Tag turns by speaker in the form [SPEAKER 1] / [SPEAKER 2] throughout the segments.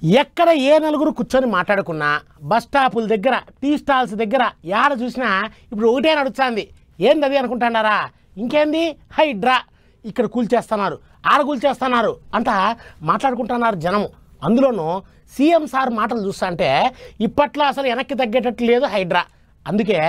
[SPEAKER 1] ఎక్కడ ఏ నలుగురు కూర్చొని మాట్లాడుకున్నా బస్ స్టాపుల దగ్గర టీ స్టాల్స్ దగ్గర యాడ చూసినా ఇప్పుడు ఒకటే నడుస్తుంది. ఏంది అనుకుంటున్నారా? ఇంకేంది హైడ్రా, ఇక్కడ కూల్చేస్తున్నారు, ఆడ కూల్చేస్తున్నారు అంట మాట్లాడుకుంటున్నారు జనము. అందులోనూ సీఎం సార్ మాటలు చూస్తా అంటే ఇప్పట్లో అసలు వెనక్కి తగ్గేటట్టు లేదు హైడ్రా. అందుకే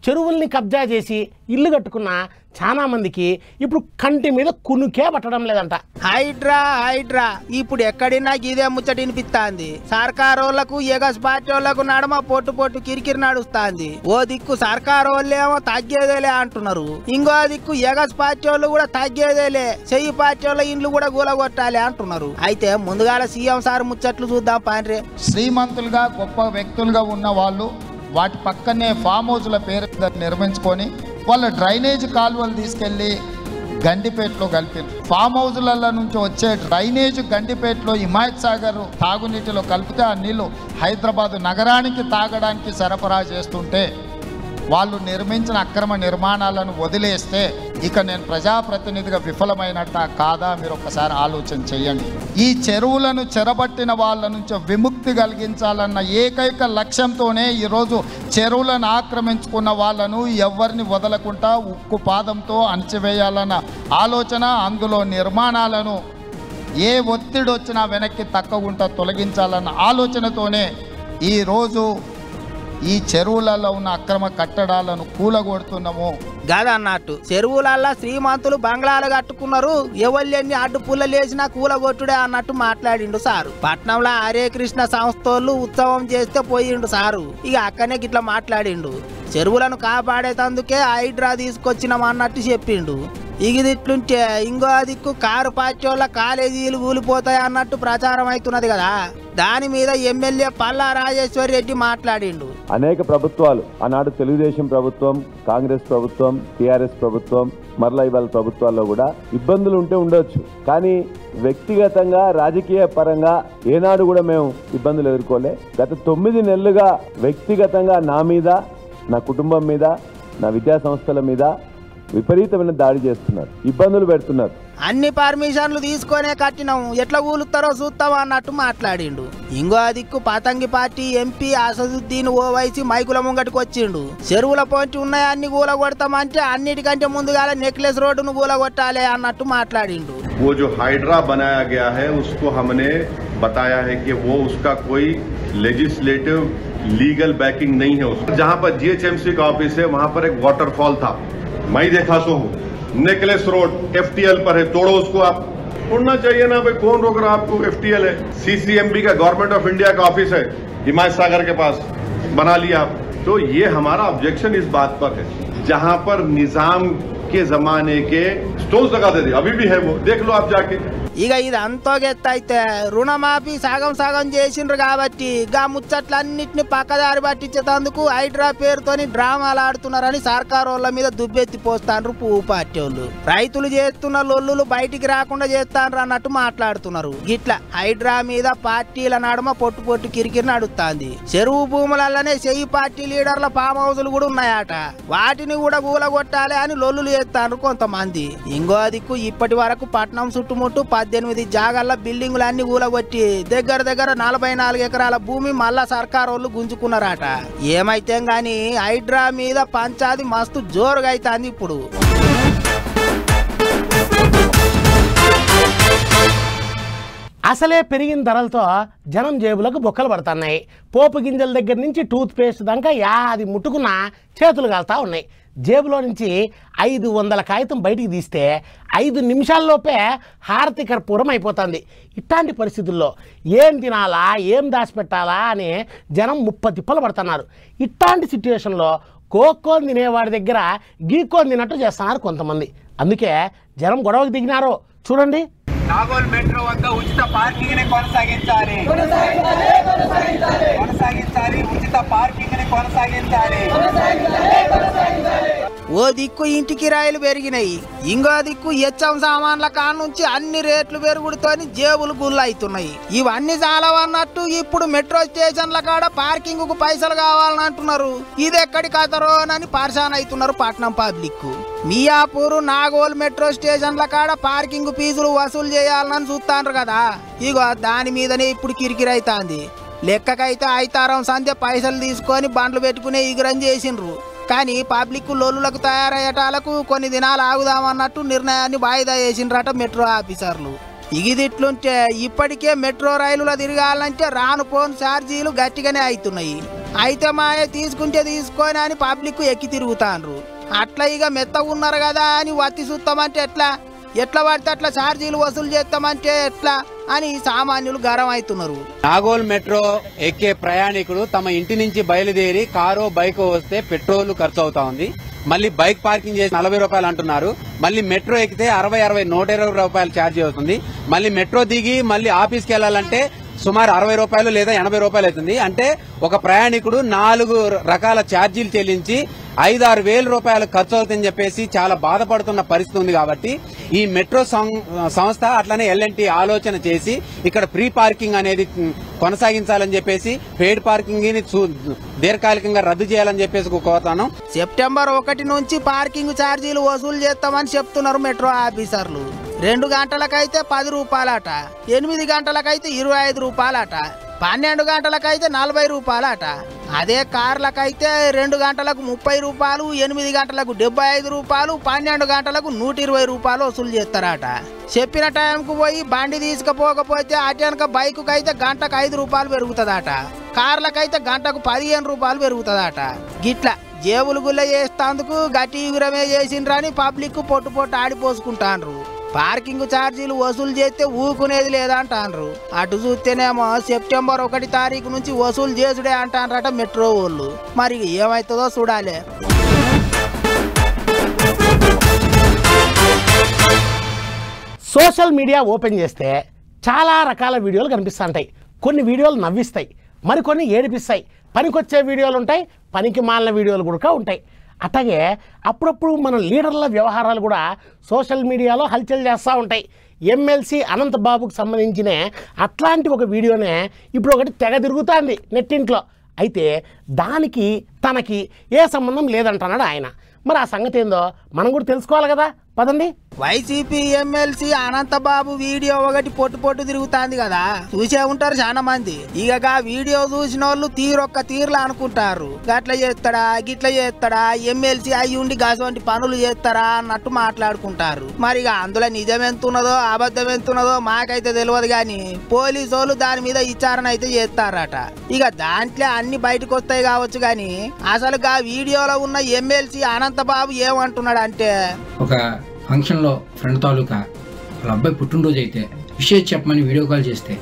[SPEAKER 1] చెరువుల్ని కబ్జా చేసి ఇల్లు కట్టుకున్న చాలా మందికి ఇప్పుడు కంటి మీద కునుకే పట్టడం లేదంట.
[SPEAKER 2] హైడ్రా హైడ్రా ఇప్పుడు ఎక్కడినా ఇదే ముచ్చట వినిపిస్తాంది. సర్కారోళ్లకు ఎగస్ పార్టీ వాళ్ళకు నడమ పొట్టు పొట్టు కిరికిరి నడుస్తాంది. ఓ దిక్కు సర్కారోళ్ళేమో తగ్గేదేలే అంటున్నారు, ఇంకో దిక్కు ఎగస్ పార్టీ వాళ్ళు కూడా తగ్గేదేలే, చెయ్యి పార్టీ వాళ్ళ ఇండ్లు కూడా గూలగొట్టాలి అంటున్నారు. అయితే ముందుగాల సీఎం సార్ ముచ్చట్లు చూద్దాం పాండ్రే.
[SPEAKER 3] శ్రీమంతులుగా గొప్ప వ్యక్తులుగా ఉన్న వాళ్ళు వాటి పక్కనే ఫామ్ హౌస్ల పేరు నిర్మించుకొని వాళ్ళ డ్రైనేజ్ కాలువలు తీసుకెళ్ళి గండిపేటలో కలిపారు. ఫామ్ హౌస్ల నుంచి వచ్చే డ్రైనేజ్ గండిపేటలో హిమాయత్ సాగర్ తాగునీటిలో కలిపితే ఆ నీళ్లు హైదరాబాద్ నగరానికి తాగడానికి సరఫరా చేస్తుంటే వాళ్ళు నిర్మించిన అక్రమ నిర్మాణాలను వదిలేస్తే ఇక నేను ప్రజాప్రతినిధిగా విఫలమైనట్ట కాదా? మీరు ఒక్కసారి ఆలోచన చేయండి. ఈ చెరువులను చెరబట్టిన వాళ్ళ నుంచి విముక్తి కలిగించాలన్న ఏకైక లక్ష్యంతోనే ఈరోజు చెరువులను ఆక్రమించుకున్న వాళ్ళను ఎవరిని వదలకుండా ఉక్కు పాదంతో అణచివేయాలన్న ఆలోచన, అందులో నిర్మాణాలను ఏ ఒత్తిడి వచ్చినా వెనక్కి తక్కకుండా తొలగించాలన్న ఆలోచనతోనే ఈరోజు ఈ చెరువులలో ఉన్న అక్రమ కట్టడాలను కూలగొడుతున్నాము.
[SPEAKER 2] గదన్నట్టు చెరువులల్లా శ్రీమంతులు బంగ్లాలు కట్టుకున్నారు, ఎవళ్ళెన్ని అడ్డు పుల్లలేసినా కూలగొట్టుడే అన్నట్టు మాట్లాడిండు సారు. పట్నంలో హరే కృష్ణ సంస్థలు ఉత్సవం చేస్తే పోయిండు సారు. ఇక అక్కనే గిట్లా మాట్లాడిండు. చెరువులను కాపాడేటందుకే హైడ్రా తీసుకొచ్చినాం అన్నట్టు చెప్పిండు. ఇది ఇట్లుంటే ఇంకో దిక్కు కారు పార్టీల కాలేజీలు కూలిపోతాయి అన్నట్టు ప్రచారం అవుతున్నది కదా. దాని మీద ఎమ్మెల్యే పల్లా రాజేశ్వర్ రెడ్డి మాట్లాడిండు.
[SPEAKER 4] అనేక ప్రభుత్వాలు, ఆనాడు తెలుగుదేశం ప్రభుత్వం, కాంగ్రెస్ ప్రభుత్వం, టీఆర్ఎస్ ప్రభుత్వం, మరలా ఇవాళ ప్రభుత్వాల్లో కూడా ఇబ్బందులు ఉంటే ఉండొచ్చు. కానీ వ్యక్తిగతంగా రాజకీయ పరంగా ఏనాడు కూడా మేము ఇబ్బందులు ఎదుర్కోలే. గత 9 నెలలుగా వ్యక్తిగతంగా నా మీద, నా కుటుంబం మీద, నా విద్యా సంస్థల మీద విపరీతమైన దాడి చేస్తున్నారు, ఇబ్బందులు పెడుతున్నారు.
[SPEAKER 2] అన్ని పర్మిషన్లు తీసుకొనే కట్టినాం, ఎట్లా కూలుతారో చూస్తాం అన్నట్టు మాట్లాడిండు. ఇంకో దిక్కు పతంగి పార్టీ ఎంపీ అసదుద్దీన్ ఓవైసీ మైకుల ముంగటికి వచ్చిండు. చెరువుల పోంచి ఉన్నాయన్ని కూలగొడతామంటే అన్నిటికంటే ముందుగాల నెక్లెస్ రోడ్డును కూలగొట్టాలి అన్నట్టు మాట్లాడిండు.
[SPEAKER 5] वो जो हाइड्रा बनाया गया है उसको हमने बताया है कि वो उसका कोई लेजिस्लेटिव लीगल बैकिंग नहीं है. जहां पर जीएचएमसी का ऑफिस है वहां पर एक वाटरफॉल था, मैं देखा सो हूँ. नेकलेस रोड एफटीएल पर है, तोड़ो उसको. आप तोड़ना चाहिए ना भाई, कौन रोक रहा आपको? एफटीएल है, सीसीएमबी का गवर्नमेंट ऑफ इंडिया का ऑफिस है हिमायत सागर के पास, बना लिया आप. तो ये हमारा ऑब्जेक्शन इस बात पर है, जहां पर निजाम के जमाने के स्टोन्स लगा देते, अभी भी है वो, देख लो आप जाके.
[SPEAKER 2] ఇక ఇది అంతో గెత్తైతే రుణమాఫీ సగం సగం చేసిండ్రు కాబట్టి గా ముచ్చట్లన్నిటిని పక్కదారి పట్టించేందుకు హైడ్రా పేరుతోని డ్రామాలు ఆడుతున్నారని సర్కారు వాళ్ళ మీద దుబ్బెత్తి పోస్తాండ్రు పువ్వు పార్టీ వాళ్ళు. రైతులు చేస్తున్న లొల్లులు బయటికి రాకుండా చేస్తాండ్రు అన్నట్టు మాట్లాడుతున్నారు. గిట్లా హైడ్రా మీద పార్టీల నడుమ పొట్టు పొట్టు కిరికిరి నడుస్తుంది. చెరువు భూములల్లనే చెయ్యి పార్టీ లీడర్ల ఫామ్ హౌస్లు కూడా ఉన్నాయట, వాటిని కూడా కూలగొట్టాలి అని లొల్లులు చేస్తాండ్రు కొంతమంది. ఇంకో దిక్కు ఇప్పటి వరకు పట్నం చుట్టుముట్టు 18 జాగాల బిల్డింగులు అన్ని కూలగొట్టి దగ్గర 44 ఎకరాల భూమి మళ్ళా సర్కారు వాళ్ళు గుంజుకున్నారట. ఏమైతే గాని హైడ్రా మీద పంచాది మస్తు జోరుగా అవుతుంది ఇప్పుడు.
[SPEAKER 1] అసలే పెరిగిన ధరలతో జనం జేబులకు బొక్కలు పడుతున్నాయి. పోపు గింజల దగ్గర నుంచి టూత్ పేస్ట్ దాకా అది ముట్టుకున్న చేతులు కాలుతా ఉన్నాయి. జేబులో నుంచి 500 కాగితం బయటికి తీస్తే 5 నిమిషాల్లోపే హారతి కర్పూరం అయిపోతుంది. ఇట్లాంటి పరిస్థితుల్లో ఏం తినాలా, ఏం దాచిపెట్టాలా అని జనం 30 తిప్పలు పడుతున్నారు. ఇట్లాంటి సిచ్యువేషన్లో కోక్కోని తినేవాడి దగ్గర గీక్కోని తిన్నట్టు చేస్తున్నారు కొంతమంది. అందుకే జనం గొడవకు దిగినారు. చూడండి.
[SPEAKER 6] నాగోల్ మెట్రో వద్ద ఉచిత పార్కింగ్ ని కొనసాగించాలి, ఉచిత పార్కింగ్ ని కొనసాగించాలి.
[SPEAKER 2] ఓ దిక్కు ఇంటి కిరాయిలు పెరిగినాయి, ఇంకో దిక్కు హెచ్ఎం సామాన్ల కాడ నుంచి అన్ని రేట్లు పెరుగుడుతోని జేబులు గుళ్ళు అవుతున్నాయి. ఇవన్నీ చాలవన్నట్టు ఇప్పుడు మెట్రో స్టేషన్ల కాడ పార్కింగ్ కు పైసలు కావాలని అంటున్నారు. ఇది ఎక్కడి కథరోనని పరిశాన్ అవుతున్నారు పట్నం పబ్లిక్. మియాపూర్ నాగోల్ మెట్రో స్టేషన్ల కాడ పార్కింగ్ ఫీజులు వసూలు చేయాలని చూస్తాండ్రు కదా, ఇగో దాని మీదనే ఇప్పుడు కిరికిరైతాంది. లెక్కకైతే ఐతారం సంధ్య పైసలు తీసుకొని బండ్లు పెట్టుకునే ఇగురం చేసిండ్రు. కానీ పబ్లిక్ లొల్లులకు తయారయ్యేటాలకు కొన్ని దినాలు ఆగుదామన్నట్టు నిర్ణయాన్ని వాయిదా వేసిండ్రట మెట్రో ఆఫీసర్లు. ఇగిదిట్లుంటే ఇప్పటికే మెట్రో రైలులో తిరగాలంటే రాను పోను ఛార్జీలు గట్టిగానే అవుతున్నాయి. అయితే మాయ తీసుకుంటే తీసుకొని అని పబ్లిక్ ఎక్కి తిరుగుతాండ్రు. అట్లా ఇక మెత్తగా ఉన్నారు కదా అని వత్తి చూస్తామంటే ఎట్లా పడితే అట్లా ఛార్జీలు వసూలు చేస్తామంటే ఎట్లా అని సామాన్యులు గరం అవుతున్నారు.
[SPEAKER 7] నాగోల్ మెట్రో ఎక్కే ప్రయాణికులు తమ ఇంటి నుంచి బయలుదేరి కారో బైకో వస్తే పెట్రోల్ ఖర్చు అవుతా ఉంది. మళ్ళీ బైక్ పార్కింగ్ చేసి 40 రూపాయలు అంటున్నారు. మళ్ళీ మెట్రో ఎక్కితే 60, 120 రూపాయలు ఛార్జీ అవుతుంది. మళ్ళీ మెట్రో దిగి మళ్ళీ ఆఫీస్కి వెళ్లాలంటే సుమారు 60 రూపాయలు లేదా 80 రూపాయలు అవుతుంది. అంటే ఒక ప్రయాణికుడు 4 రకాల ఛార్జీలు చెల్లించి 5-6 వేల రూపాయలు ఖర్చు అవుతుందని చెప్పేసి చాలా బాధపడుతున్న పరిస్థితి ఉంది. కాబట్టి ఈ మెట్రో సంస్థ అట్లనే L&T ఆలోచన చేసి ఇక్కడ ఫ్రీ పార్కింగ్ అనేది కొనసాగించాలని చెప్పేసి పెయిడ్ పార్కింగ్ ని దీర్ఘకాలికంగా రద్దు చేయాలని చెప్పేసి కోరుతాను.
[SPEAKER 2] సెప్టెంబర్ 1 నుంచి పార్కింగ్ ఛార్జీలు వసూలు చేస్తామని చెప్తున్నారు మెట్రో ఆఫీసర్లు. 2 గంటలకైతే 10 రూపాయలట, 8 గంటలకైతే 25 రూపాయలట, 12 గంటలకైతే 40 రూపాయలట. అదే కార్లకైతే 2 గంటలకు 30 రూపాయలు, 8 గంటలకు 75 రూపాయలు, 12 గంటలకు 120 రూపాయలు వసూలు చేస్తారట. చెప్పిన టైంకు పోయి బండి తీసుకుపోకపోతే అటెనక బైకు అయితే గంటకు 5 రూపాయలు పెరుగుతుందట, కార్లకైతే గంటకు 15 రూపాయలు పెరుగుతుందట. గిట్లా జేబులు గుల్ల చేస్తేందుకు గట్టి ఎగురమే చేసిండ్రని పబ్లిక్ పొట్టు ఆడిపోసుకుంటాండ్రు. పార్కింగ్ ఛార్జీలు వసూలు చేస్తే ఊకునేది లేదంటాండ్రు. అటు చూస్తేనేమో సెప్టెంబర్ 1 తారీఖు నుంచి వసూలు చేసుడే అంటాన్రట మెట్రో వాళ్ళు. మరి ఏమవుతుందో చూడాలి.
[SPEAKER 1] సోషల్ మీడియా ఓపెన్ చేస్తే చాలా రకాల వీడియోలు కనిపిస్తుంటాయి. కొన్ని వీడియోలు నవ్విస్తాయి, మరికొన్ని ఏడిపిస్తాయి. పనికొచ్చే వీడియోలు ఉంటాయి, పనికి మాలిన వీడియోలు కూడా ఉంటాయి. అట్లాగే అప్పుడప్పుడు మన లీడర్ల వ్యవహారాలు కూడా సోషల్ మీడియాలో హల్చల్ చేస్తూ ఉంటాయి. ఎమ్మెల్సీ అనంతబాబుకు సంబంధించిన అట్లాంటి ఒక వీడియోనే ఇప్పుడు ఒకటి తెగ తిరుగుతుంది నెట్టింట్లో. అయితే దానికి తనకి ఏ సంబంధం లేదంటున్నాడు ఆయన. మరి ఆ సంగతి ఏందో మనం కూడా తెలుసుకోవాలి కదా, పదండి.
[SPEAKER 2] వైసీపీ ఎమ్మెల్సీ అనంతబాబు వీడియో ఒకటి పొట్టు తిరుగుతాంది కదా, చూసే ఉంటారు చాలా మంది. ఇక వీడియో చూసిన వాళ్ళు తీరొక్క తీరులా అనుకుంటారు. గట్ల చేస్తాడా గిట్ల చేస్తాడా, ఎమ్మెల్సీ అయ్యి ఉండి గసవంటి పనులు చేస్తారా అన్నట్టు మాట్లాడుకుంటారు. మరి ఇక అందులో నిజం ఎంతున్నదో అబద్ధం ఎంతున్నదో మాకైతే తెలియదు. గాని పోలీసు వాళ్ళు దాని మీద విచారణ అయితే చేస్తారట. ఇక దాంట్లో అన్ని బయటకు వస్తాయి కావచ్చు. గాని అసలు ఆ వీడియోలో ఉన్న ఎమ్మెల్సీ అనంతబాబు ఏమంటున్నాడు అంటే,
[SPEAKER 8] ఒక ఫంక్షన్లో ఫ్రెండ్ తాలూకా వాళ్ళ అబ్బాయి పుట్టినరోజు అయితే విషయం చెప్పమని వీడియో కాల్ చేస్తే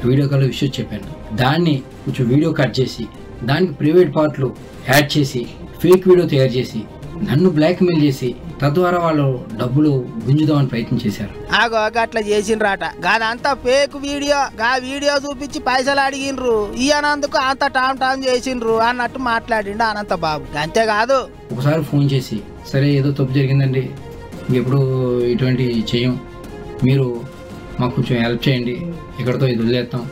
[SPEAKER 8] వీడియో కాల్లో విషయం చెప్పాను. దాన్ని కొంచెం వీడియో కట్ చేసి దానికి ప్రైవేట్ పార్ట్లు యాడ్ చేసి ఫేక్ వీడియో తయారు చేసి నన్ను బ్లాక్మెయిల్ చేసి తద్వారా వాళ్ళు డబ్బులు గుంజుదామని ప్రయత్నం చేశారు.
[SPEAKER 2] అట్లా చేసిండ్రాట. గాదంతా ఫేక్ వీడియో. వీడియో చూపించి పైసలు అడిగిండ్రు, ఇయ్యనందుకు అంత టామ్ చేసిండ్రు అన్నట్టు మాట్లాడిండు అనంతబాబు. అంతేకాదు
[SPEAKER 8] ఒకసారి ఫోన్ చేసి, సరే ఏదో తప్పు జరిగిందండి, ఇంకెప్పుడు ఇటువంటి చేయం, మీరు మాకు కొంచెం హెల్ప్ చేయండి, ఇక్కడతో ఇది వదిలేస్తాం,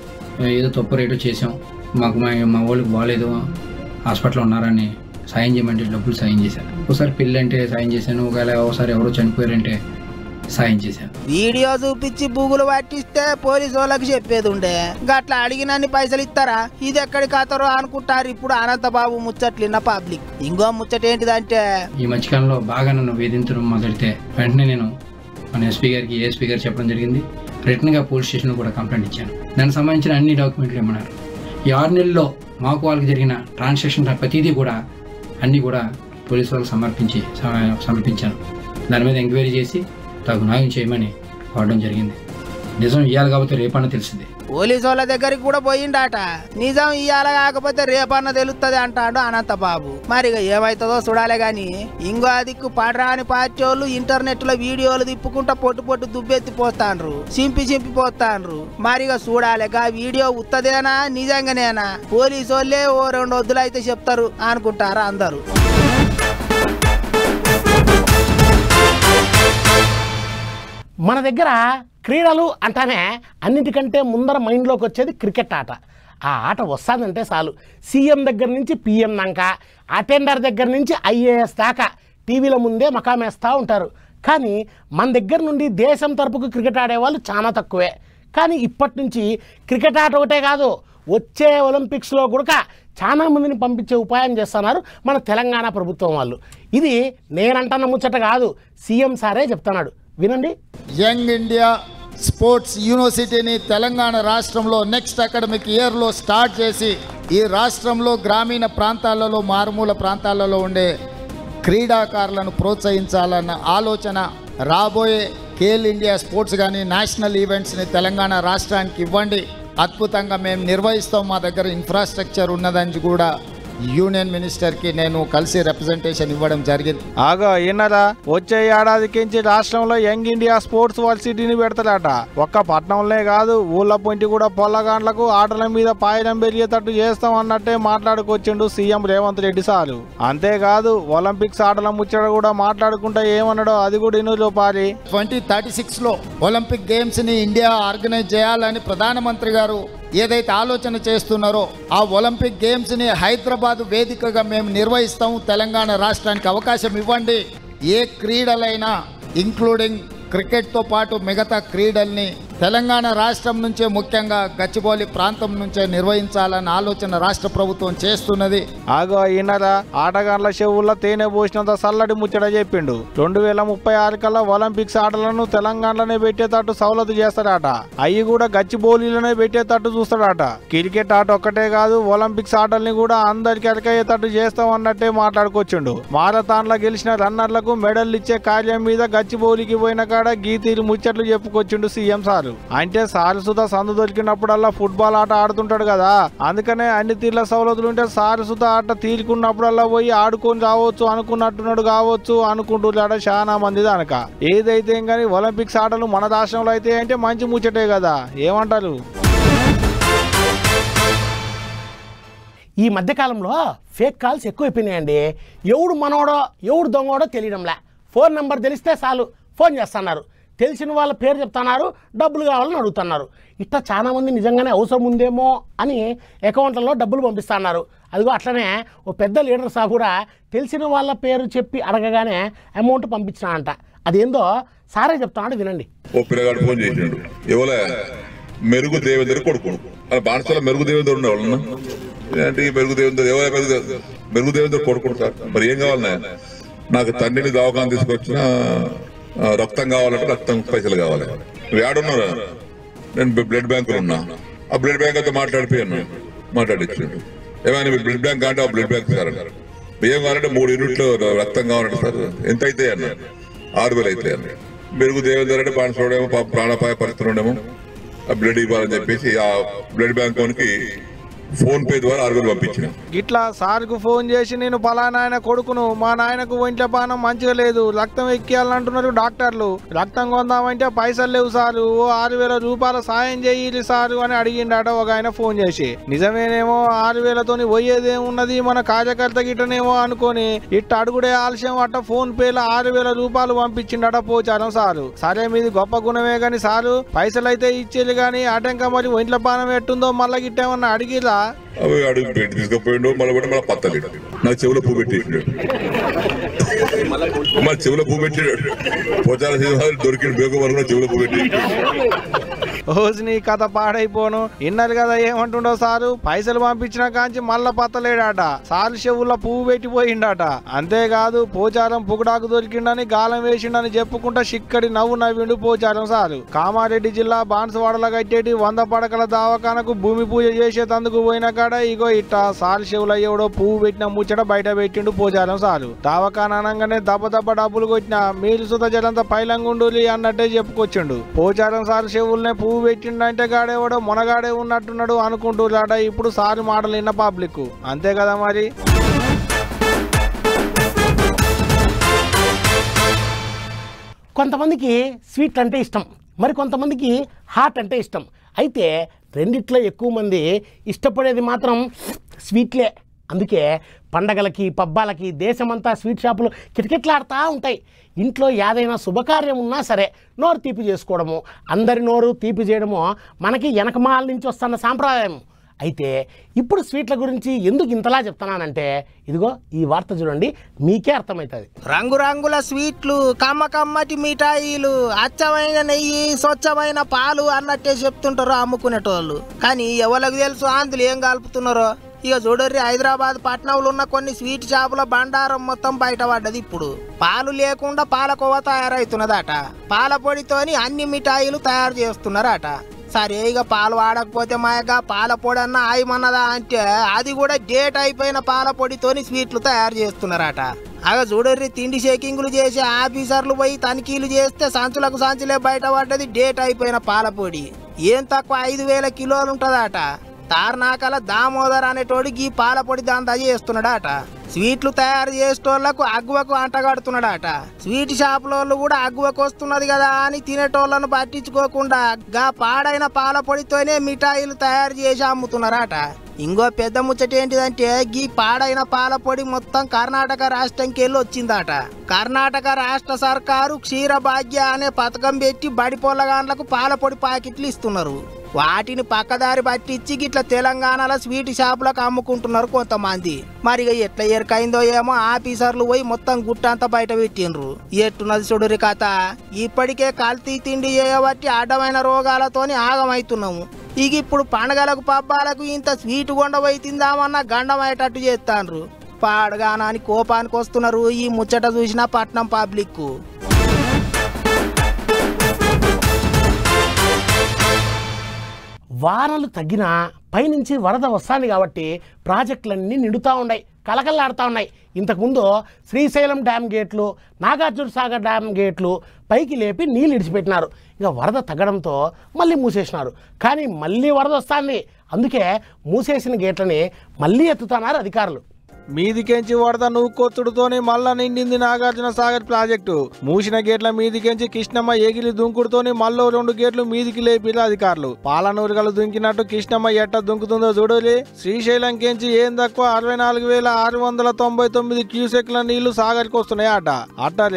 [SPEAKER 8] ఏదో తప్పు రేటో చేసాం, మాకు మా వాళ్ళకి బాగాలేదు, హాస్పిటల్లో ఉన్నారని సాయం చేయమంటే డబ్బులు సాయం చేశాను. ఒకసారి పెళ్ళి అంటే సాయం చేశాను, ఒకవేళ ఒకసారి ఎవరో చనిపోయారంటే సాయం చేశాను.
[SPEAKER 2] వీడియో చూపించి బూగులు పట్టిస్తే పోలీసు వాళ్ళకి చెప్పేది ఉండే. గట్లా అడిగినన్ని పైసలు ఇస్తారా, ఇది ఎక్కడికి అతరో అనుకుంటారు ఇప్పుడు అనంతబాబు ముచ్చట్లిన్న పబ్లిక్. ఇంకో ముచ్చట ఏంటిదంటే,
[SPEAKER 8] ఈ మధ్యకాలంలో బాగా నన్ను వేధించడం మొదలెడితే వెంటనే నేను మన ఎస్పీ గారికి ఏఎస్పీ గారు చెప్పడం జరిగింది. రిటర్న్గా పోలీస్ స్టేషన్లో కూడా కంప్లైంట్ ఇచ్చాను. దానికి సంబంధించిన అన్ని డాక్యుమెంట్లు ఇమ్మన్నారు. ఈ 6 నెలల్లో మాకు వాళ్ళకి జరిగిన ట్రాన్సాక్షన్ ప్రతిదీ కూడా అన్నీ కూడా పోలీసు వాళ్ళకి సమర్పించాను. దాని మీద ఎంక్వైరీ చేసి తగు న్యాయం చేయమని కోరడం జరిగింది. నిజం ఇయ్యాలి కాబట్టి రేపన్న తెలిసింది.
[SPEAKER 2] పోలీసు వాళ్ళ దగ్గరికి కూడా పోయిండాట. నిజం ఇయ్యాల కాకపోతే రేపన్న తెలుస్తుంది అంటాడు అనంతబాబు. మరి ఏమైతుందో చూడాలే. గాని ఇంకో దిక్కు పడరాని పార్టీ వాళ్ళు ఇంటర్నెట్ లో వీడియోలు తిప్పుకుంటా పొట్టు దుబ్బెత్తి పోతాండ్రు, చింపి పోతాండ్రు. మరిగా చూడాలి గా వీడియో ఉత్తదేనా నిజంగానేనా, పోలీసు వాళ్ళే ఓ 2 వద్దులు అయితే చెప్తారు అనుకుంటారు అందరూ.
[SPEAKER 1] మన దగ్గర క్రీడలు అంటానే అన్నిటికంటే ముందర మైండ్లోకి వచ్చేది క్రికెట్ ఆట. ఆ ఆట వస్తుందంటే చాలు సీఎం దగ్గర నుంచి పీఎం దాకా, అటెండర్ దగ్గర నుంచి IAS దాకా, టీవీల ముందే మకామేస్తూ ఉంటారు. కానీ మన దగ్గర నుండి దేశం తరపుకు క్రికెట్ ఆడేవాళ్ళు చాలా తక్కువే. కానీ ఇప్పటి నుంచి క్రికెట్ ఆట ఒకటే కాదు, వచ్చే ఒలింపిక్స్లో కూడా చాలా మందిని పంపించే ఉపాయం చేస్తున్నారు మన తెలంగాణ ప్రభుత్వం వాళ్ళు. ఇది నేనంటన్న ముచ్చట కాదు, సీఎం సారే చెప్తున్నాడు, వినండి.
[SPEAKER 3] యంగ్ ఇండియా స్పోర్ట్స్ యూనివర్సిటీని తెలంగాణ రాష్ట్రంలో నెక్స్ట్ అకాడమిక్ ఇయర్లో స్టార్ట్ చేసి ఈ రాష్ట్రంలో గ్రామీణ ప్రాంతాలలో మారుమూల ప్రాంతాలలో ఉండే క్రీడాకారులను ప్రోత్సహించాలన్న ఆలోచన రాబోయే ఖేల్ ఇండియా స్పోర్ట్స్ కానీ నేషనల్ ఈవెంట్స్ని తెలంగాణ రాష్ట్రానికి ఇవ్వండి, అద్భుతంగా మేము నిర్వహిస్తాం, మా దగ్గర ఇన్ఫ్రాస్ట్రక్చర్ ఉన్నదని కూడా యూనియన్ మినిస్టర్కి నేను కలిసి రిప్రజెంటేషన్ ఇవ్వడం జరిగింది.
[SPEAKER 9] ఆగా ఈయనరా వచ్చే ఏడాదికించి రాష్ట్రంలో యంగ్ ఇండియా స్పోర్ట్స్ వర్సిటీని పెడతాడట. ఒక్క పట్టణంలో కాదు, ఊళ్ళ పొంటి కూడా పొల్లగాండ్లకు ఆటల మీద పాయడం పెరిగేటట్టు చేస్తాం అన్నట్టే మాట్లాడుకొచ్చిండు సీఎం రేవంత్ రెడ్డి సారు. అంతేకాదు ఒలింపిక్స్ ఆటల ముచ్చట కూడా మాట్లాడుకుంటే ఏమన్నాడో అది కూడా ఇనులో పారి.
[SPEAKER 3] 2036లో ఒలింపిక్ గేమ్స్ని ఇండియా ఆర్గనైజ్ చేయాలని ప్రధానమంత్రి గారు ఏదైతే ఆలోచన చేస్తున్నారో ఆ ఒలింపిక్ గేమ్స్ని హైదరాబాద్ వేదికగా మేము నిర్వహిస్తాము, తెలంగాణ రాష్ట్రానికి అవకాశం ఇవ్వండి, ఏ క్రీడలైనా ఇంక్లూడింగ్ క్రికెట్తో పాటు మిగతా క్రీడల్ని తెలంగాణ రాష్ట్రం నుంచే ముఖ్యంగా గచ్చిబౌలి ప్రాంతం నుంచే నిర్వహించాలన్న ఆలోచన రాష్ట్ర ప్రభుత్వం చేస్తున్నది.
[SPEAKER 9] ఆగో ఈయనరా ఆటగాళ్ల చెవుల్లో తేనె పోసినంత సల్లడి ముచ్చట చెప్పిండు. 2036 కల్లా ఒలింపిక్స్ ఆటలను తెలంగాణలోనే పెట్టేటట్టు సౌలతు చేస్తాడట. అవి కూడా గచ్చిబౌలిలోనే పెట్టేటట్టు చూస్తాడట. క్రికెట్ ఆట ఒక్కటే కాదు, ఒలింపిక్స్ ఆటల్ని కూడా అందరికి ఎరకయ్యేటట్టు చేస్తాం అన్నట్టే మాట్లాడుకొచ్చిండు. మారథాన్లో గెలిచిన రన్నర్లకు మెడల్ ఇచ్చే కార్యం మీద గచ్చిబౌలికి పోయిన కాడ గీతీలు ముచ్చట్లు చెప్పుకొచ్చిండు సీఎం సారు. అంటే సారు సుధా సందు దొరికినప్పుడల్లా ఫుట్బాల్ ఆట ఆడుతుంటాడు కదా, అందుకనే అన్ని తీర్ల సౌలతులుంటే సారు సుధా ఆట తీరుకున్నప్పుడల్లా పోయి ఆడుకొని రావచ్చు అనుకున్నట్టున్నాడు కావచ్చు అనుకుంటున్నాడు చాలా మంది దానక. ఏదైతే కానీ ఒలింపిక్స్ ఆటలు మన రాష్ట్రంలో అయితే అంటే మంచి ముచ్చటే కదా, ఏమంటారు?
[SPEAKER 1] ఈ మధ్యకాలంలో ఫేక్ కాల్స్ ఎక్కువైపోయినాయండి. ఎవడు మనోడో ఎవడు దొంగోడో తెలియడంలే. ఫోన్ నెంబర్ తెలిస్తే చాలు ఫోన్ చేస్తున్నారు, తెలిసిన వాళ్ళ పేరు చెప్తున్నారు, డబ్బులు కావాలని అడుగుతున్నారు. ఇట్లా చాలామంది నిజంగానే అవసరం ఉందేమో అని అకౌంట్లలో డబ్బులు పంపిస్తున్నారు. అదిగో అట్లనే ఓ పెద్ద లీడర్ సాబ్ కూడా తెలిసిన వాళ్ళ పేరు చెప్పి అడగగానే అమౌంట్ పంపించినాడంట. అదేందో సారే చెప్తున్నాడు, వినండి.
[SPEAKER 10] ఓ పిల్లగాడు ఫోన్ చేసినాడు, ఎవలే మెరుగు దేవేంద్ర కొడుకు, బాణసలో మెరుగు దేవేంద్ర ఉండేవాళ్ళ ఏంటి మెరుగు దేవేంద్ర ఎవరే మెరుగు దేవేంద్ర కొడుకు సార్, మరి ఏం కావాలన్నా? నాకు తండ్రిని దవాఖాన తీసుకొచ్చిన రక్తం కావాలంటే రక్తం పైసలు కావాలి. నువ్వు ఏడున్నారా? నేను బ్లడ్ బ్యాంకులో ఉన్నా. ఆ బ్లడ్ బ్యాంక్ అయితే మాట్లాడిపోయాను, మాట్లాడించాడు. ఏమైనా బ్లడ్ బ్యాంక్ అంటే ఆ బ్లడ్ బ్యాంక్ సార్ అన్నారు. ఏం కావాలంటే 3 యూనిట్లు రక్తం కావాలంటే సార్ ఎంత అయితే అన్న 6,000 అయితే అన్న. మెరుగు దేవేందర్ అంటే బాణసోడేమో ప్రాణాపాయ పరిస్థితులుండేమో ఆ బ్లడ్ ఇవ్వాలని చెప్పేసి ఆ బ్లడ్ బ్యాంక్ కి ఫోన్ పే ద్వారా 6,000 పంపించిన.
[SPEAKER 9] ఇట్లా సార్కు ఫోన్ చేసి నేను పలానా ఆయన కొడుకును, మా నాయనకు ఒంట్ల పానం మంచిగా లేదు, రక్తం ఎక్కియాలంటున్నారు డాక్టర్లు, రక్తం కొందామంటే పైసలు లేవు సారు, ఓ 6,000 రూపాయల సాయం చేయాలి సారు అని అడిగిండట ఒక ఆయన ఫోన్ చేసి. నిజమేనేమో 6,000తోని పోయేదేమున్నది మన కార్యకర్త గిట్టనేమో అనుకొని ఇట్ట అడుగుడే ఆలస్యం అట్ట ఫోన్ పేలో 6,000 రూపాయలు పంపించిండట పోచారం సారు. సరే మీది గొప్ప గుణమే గాని సారు, పైసలు అయితే ఇచ్చేది గాని అటంక మరి ఒంట్ల పానం ఎట్టుందో మళ్ళా గిట్టేమన్నా అడిగిరా?
[SPEAKER 10] అవి అడుగు పెట్టి తీసుకుపోయిండు. మళ్ళీ మళ్ళీ పత్తలేడు, నాకు చెవులో పువ్వు పెట్టేసినాడు, మళ్ళీ చెవులో పువ్వు పెట్టాడు. పోచాల దొరికిన బేగ వరకు చెవులో పువ్వు పెట్టి
[SPEAKER 9] రోజు నీ కథ పాడైపోను. ఇన్నారు కదా ఏమంటుండో సారు, పైసలు పంపించిన కాంచి మళ్ళా పత్తలేడాట, సారు చెవుల్లో పువ్వు పెట్టిపోయిండట. అంతేకాదు పోచారం పుగుడాకు దొరికిండని గాలం వేసిండని చెప్పుకుంటా చిక్కడి నవ్వు నవ్విండు పోచారం సారు. కామారెడ్డి జిల్లా బాన్సువాడలో కట్టేటి 100 పడకల దవాఖానకు భూమి పూజ చేసేటందుకు పోయిన కాడ ఇగో ఇట్ట సారు చెవుల ఎవడో పువ్వు పెట్టిన ముచ్చట బయట పెట్టిండు పోచారం సారు. దవాఖాన అనగానే దెబ్బ డబ్బులు కొట్టిన మీరు సుత జలంతా పైలంగుండులి అన్నట్టే చెప్పుకొచ్చిండు. పోచారం సారు చెవుల్నే పువ్వు పెట్టిండంటే గాడేవాడో మొనగాడే ఉన్నట్టున్నాడు అనుకుంటున్నాడ ఇప్పుడు సారు మాటలు విన్న పబ్లిక్. అంతే కదా మరి.
[SPEAKER 1] కొంతమందికి స్వీట్ అంటే ఇష్టం, మరి కొంతమందికి హాట్ అంటే ఇష్టం. అయితే రెండిట్లో ఎక్కువ మంది ఇష్టపడేది మాత్రం స్వీట్లే. అందుకే పండగలకి పబ్బాలకి దేశమంతా స్వీట్ షాపులు కిటకిట్లాడుతూ ఉంటాయి. ఇంట్లో ఏదైనా శుభకార్యం ఉన్నా సరే నోరు తీపి చేసుకోవడము, అందరి నోరు తీపి చేయడము మనకి వెనకమాల నుంచి వస్తున్న సాంప్రదాయం. అయితే ఇప్పుడు స్వీట్ల గురించి ఎందుకు ఇంతలా చెప్తున్నానంటే ఇదిగో ఈ వార్త చూడండి, మీకే అర్థమవుతుంది.
[SPEAKER 2] రంగురంగుల స్వీట్లు, కమ్మటి మిఠాయిలు, అచ్చమైన నెయ్యి, స్వచ్ఛమైన పాలు అన్నట్టే చెప్తుంటారు అమ్ముకునేటోళ్ళు. కానీ ఎవరికి తెలుసు అందులో ఏం కలుపుతున్నారో. ఇక చూడర్రి, హైదరాబాద్ పట్నంలో ఉన్న కొన్ని స్వీట్ షాపుల బండారం మొత్తం బయటపడ్డది. ఇప్పుడు పాలు లేకుండా పాలకోవ తయారవుతున్నదట. పాల పొడితోని అన్ని మిఠాయిలు తయారు చేస్తున్నారట. సరే ఇక పాలు వాడకపోతే మాయగా పాల పొడి అన్న ఆయమన్నదా అంటే అది కూడా డేట్ అయిపోయిన పాల పొడితోని స్వీట్లు తయారు చేస్తున్నారట. అగ చూడర్రి, తిండి చెకింగులు చేసే ఆఫీసర్లు పోయి తనిఖీలు చేస్తే సంచులకు సంచులే బయటపడ్డది డేట్ అయిపోయిన పాల పొడి. ఏం తక్కువ 5,000 కిలోలు ఉంటదట. తార్నాకల దామోదర్ అనేటోడికి ఈ పాలపొడి దందా చేస్తున్నాడట. స్వీట్లు తయారు చేసేటోళ్లకు అగ్గువకు అంటగడుతున్నాడట. స్వీట్ షాపులోళ్ళు కూడా అగ్గువకు వస్తున్నది కదా అని తినేటోళ్లను పట్టించుకోకుండా గా పాడైన పాలపొడితోనే మిఠాయిలు తయారు చేసి అమ్ముతున్నారట. ఇంకో పెద్ద ముచ్చట ఏంటిదంటే గీ పాడైన పాలపొడి మొత్తం కర్ణాటక రాష్ట్రంకి వెళ్ళి వచ్చిందట. కర్ణాటక రాష్ట్ర సర్కారు క్షీర భాగ్య అనే పథకం పెట్టి బడి పొల్లగాండ్లకు పాలపొడి ప్యాకెట్లు ఇస్తున్నారు. వాటిని పక్కదారి పట్టించి గిట్ల తెలంగాణలో స్వీట్ షాపులకు అమ్ముకుంటున్నారు కొంతమంది. మరిగా ఎట్లా ఎరకైందో ఏమో ఆఫీసర్లు పోయి మొత్తం గుట్టంతా బయట పెట్టిండ్రు. ఎట్టున్నది చూడురి కథ. ఇప్పటికే కల్తీ తిండి చేయబట్టి అడ్డమైన రోగాలతోని ఆగమవుతున్నాము. ఇక ఇప్పుడు పండగలకు పబ్బాలకు ఇంత స్వీట్ కొండపోయి తిందామన్నా గండమయ్యేటట్టు చేస్తాండ్రు. పాడగానాని కోపానికి వస్తున్నారు ఈ ముచ్చట చూసిన పట్నం పబ్లిక్.
[SPEAKER 1] వానలు తగ్గినా పైనుంచి వరద వస్తుంది కాబట్టి ప్రాజెక్టులన్నీ నిండుతూ ఉన్నాయి, కలకల్లాడుతూ ఉన్నాయి. ఇంతకుముందు శ్రీశైలం డ్యామ్ గేట్లు, నాగార్జున సాగర్ డ్యామ్ గేట్లు పైకి లేపి నీళ్ళు ఇడిచిపెట్టినారు. ఇక వరద తగ్గడంతో మళ్ళీ మూసేసినారు. కానీ మళ్ళీ వరద వస్తుంది. అందుకే మూసేసిన గేట్లని మళ్ళీ ఎత్తుతున్నారు అధికారులు.
[SPEAKER 9] మీదికెంచి వరద నూకొత్తుడుతోని మళ్ళా నిండింది నాగార్జున సాగర్ ప్రాజెక్టు. మూసిన గేట్ల మీదికెంచి కృష్ణమ్మ ఎగిలి దుంకుడుతోని మళ్ళీ 2 గేట్లు మీదికి లేపిరు అధికారులు. పాలనూరుగలు దుంకినట్టు కృష్ణమ్మ ఎట్ట దుంకుతుందో చూడాలి. శ్రీశైలం కెంచి ఏం తక్కువ 64,699 క్యూసెక్ల నీళ్లు సాగర్కి వస్తున్నాయి అట.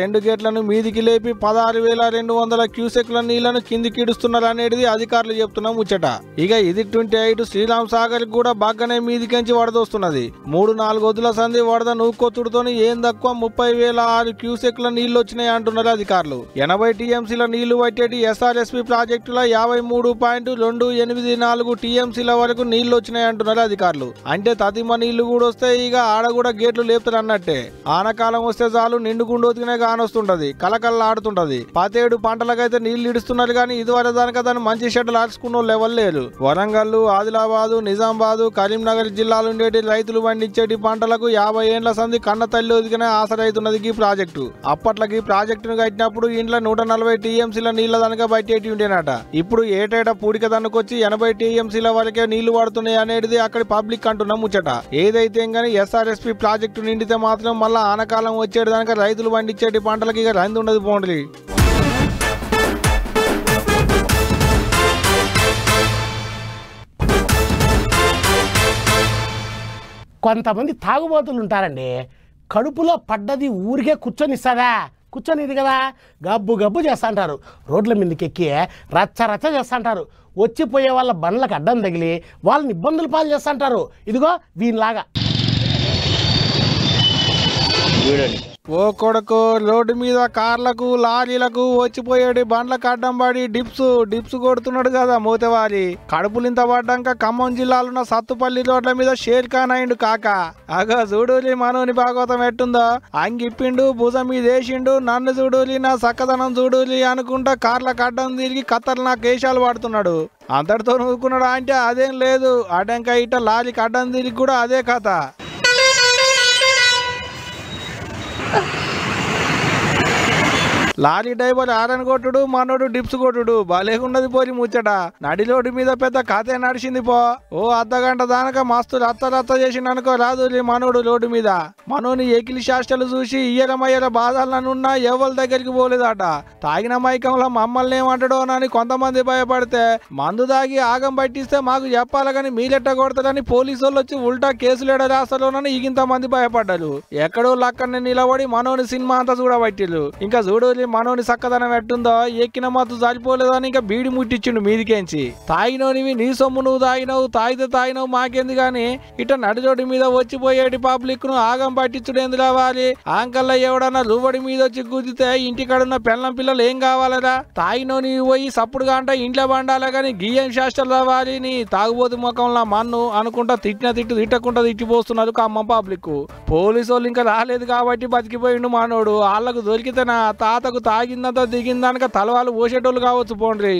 [SPEAKER 9] 2 గేట్లను మీదికి లేపి 16,200 క్యూసెక్ల నీళ్లను కిందికి ఇడుస్తున్నారు అనేది అధికారులు చెప్తున్న ముచ్చట. ఇక ఇది 28 శ్రీరామ్ సాగర్ కూడా బాగానే మీదికెంచి వరదొస్తున్నది. 3-4 సంధి వరద నూకొత్తుడుతోని ఏం తక్కువ 30,006 క్యూసెక్ల నీళ్లు వచ్చినాయి అంటున్నారు అధికారులు. 80 టీఎంసీల నీళ్లు పట్టేటి ఎస్ఆర్ఎస్పీ ప్రాజెక్టుల 53.284 టీఎంసీల వరకు నీళ్లు వచ్చినాయి అంటున్నారు అధికారులు. అంటే తదిమ నీళ్లు కూడా వస్తాయి. ఇక ఆడ కూడా గేట్లు లేపుతారు అన్నట్టే. ఆనకాలం వస్తే చాలు నిండుగుండోతినే కానొస్తుంటది, కలకల్లా ఆడుతుంటది. 17 పంటలకైతే నీళ్లు ఇడుస్తున్నారు. కానీ ఇదివరకు దానిక దాన్ని మంచి షెడ్లు ఆడుచుకున్న లెవెల్ లేదు. వరంగల్, ఆదిలాబాదు, నిజామాబాదు, కరీంనగర్ జిల్లాలు ఉండేటి రైతులు పండించేటి పంటలకు 50 ఏళ్ల సంధి కన్న తల్లి ఒదిగిన ఆసరైతున్నది ఈ ప్రాజెక్టు. అప్పట్లకి ప్రాజెక్టును కట్టినప్పుడు ఇంట్లో 140 టీఎంసీల నీళ్ల దానిక బయటేటి ఉండేనట. ఇప్పుడు ఏటేటా పూడిక దన్నుకొచ్చి 80 టీఎంసీల వరకే నీళ్లు పడుతున్నాయి అనేది అక్కడి పబ్లిక్ అంటున్న ముచ్చట. ఏదైతే గానీ ఎస్ఆర్ఎస్పీ ప్రాజెక్టు నిండితే మాత్రం మళ్ళా ఆనకాలం వచ్చేటి దానిక రైతులు పండించేటి పంటలకి ఇక రైతు ఉండదు పోండి.
[SPEAKER 1] కొంతమంది తాగుబోతులు ఉంటారండి, కడుపులో పడ్డది ఊరికే కూర్చొనిస్తుందా, కూర్చొనిది కదా గబ్బు గబ్బు చేస్తుంటారు. రోడ్ల మీదకి ఎక్కి రచ్చ రచ్చ చేస్తుంటారు. వచ్చిపోయే వాళ్ళ బండ్లకు అడ్డం తగిలి వాళ్ళని ఇబ్బందులు పాలు చేస్తుంటారు. ఇదిగో వీనిలాగా.
[SPEAKER 9] ఓ కొడుకు, రోడ్డు మీద కార్లకు లారీలకు వచ్చిపోయాడు బండ్లకు అడ్డం పడి డిప్స్ కొడుతున్నాడు కదా మూతవారి. కడుపులింత పడ్డాక ఖమ్మం జిల్లాలో సత్తుపల్లి రోడ్ల మీద షేర్ ఖాన్ అయిండు కాక. అగ చూడూలి మనోని భాగవతం ఎట్టుందో. అంగిప్పిండు, భుజం మీద వేసిండు, నన్ను చూడూలి నా చక్కదనం చూడూలి అనుకుంటా కార్లకు అడ్డం తిరిగి కత్తలు నా కేశాలు పడుతున్నాడు. అంతటితో నూరుకున్నాడు అంటే అదేం లేదు. అడ్డంక ఇట లారీకి అడ్డం తిరిగి కూడా అదే కథ. లారీ డ్రైవర్ ఆరన్ కొట్టుడు, మనోడు డిప్స్ కొట్టుడు. బాలేకున్నది పోరి ముచ్చట. నడిలోడి మీద పెద్ద కథే నడిచింది పో. ఓ అర్ధగంట దానక మస్తు రత్త చేసిండు అనుకో రాదు మనోడు రోడ్డు మీద. మనోని ఎకిలి శాస్త్రాలు చూసి ఇయ్యరమయ్యర బాధలనున్నా ఎవరి దగ్గరికి పోలేదట. తాగిన మైకంలో మమ్మల్ని ఏమంటాడోనని కొంతమంది భయపడితే మందు తాగి ఆగం పట్టిస్తే మాకు చెప్పాలి కానీ మీరెట్ట కొడతారని పోలీసు వాళ్ళు వచ్చి ఉల్టా కేసులేడ రాస్తారోనని ఇంత మంది భయపడ్డారు. ఎక్కడో లక్కనే నిలబడి మనోని సినిమా అంతా చూడబట్టిరు. ఇంకా చూడు రావాలి మనోని చక్కదనం ఎట్టుందో ఎక్కిన మత్తు సరిపోలేదని ఇంకా బీడి ముట్టించిండు మీదికేంచి. తాగినోనివి నీ సొమ్ము నువ్వు తాగినవు, తాగినావు మాకేంది గాని ఇట నడిచోటి మీద వచ్చిపోయేటి పబ్లిక్ ను ఆగం పట్టించుడు ఎందుకు రావాలి? ఆంకల్లా ఎవడన్నా రువ్వడి మీద వచ్చి గుద్దితే ఇంటికాడున్న పెళ్ళం పిల్లలు ఏం కావాలరా? తాగినోని పోయి సప్పుడుగా అంట ఇంట్లో బండాలే గాని గియ్యం శాస్త్రాలు రావాలి నీ తాగుబోతు ముఖంలో మన్ను అనుకుంటా తిట్టకుండా తిట్టిపోస్తున్నారు ఖమ్మం పబ్లిక్. పోలీసు వాళ్ళు ఇంకా రాలేదు కాబట్టి బతికిపోయిండు మానోడు. వాళ్ళకు దొరికితే నా తాతకు తాగిందంతా దిగిందనక తలవాళ్ళు పోసేటోళ్ళు కావచ్చు పోండ్రి.